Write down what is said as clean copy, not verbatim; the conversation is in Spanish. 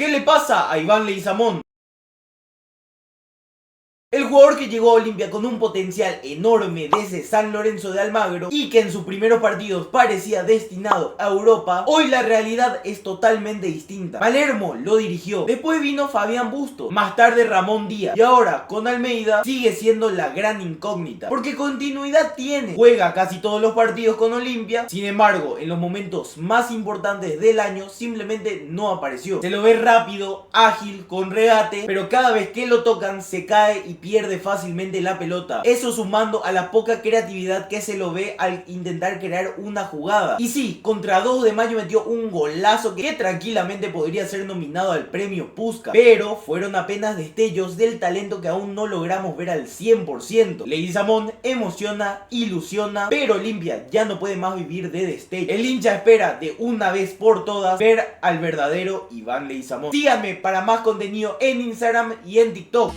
¿Qué le pasa a Iván Leguizamón? El jugador que llegó a Olimpia con un potencial enorme desde San Lorenzo de Almagro y que en sus primeros partidos parecía destinado a Europa, hoy la realidad es totalmente distinta. Palermo lo dirigió, después vino Fabián Bustos, más tarde Ramón Díaz y ahora con Almeida sigue siendo la gran incógnita, porque continuidad tiene, juega casi todos los partidos con Olimpia, sin embargo en los momentos más importantes del año simplemente no apareció. Se lo ve rápido, ágil, con regate, pero cada vez que lo tocan se cae y pierde fácilmente la pelota. Eso sumando a la poca creatividad que se lo ve al intentar crear una jugada. Y sí, contra 2 de Mayo metió un golazo que tranquilamente podría ser nominado al premio Puskás, pero fueron apenas destellos del talento que aún no logramos ver al 100%. Leguizamón emociona, ilusiona, pero Olimpia ya no puede más vivir de destellos. El hincha espera de una vez por todas ver al verdadero Iván Leguizamón. Síganme para más contenido en Instagram y en TikTok.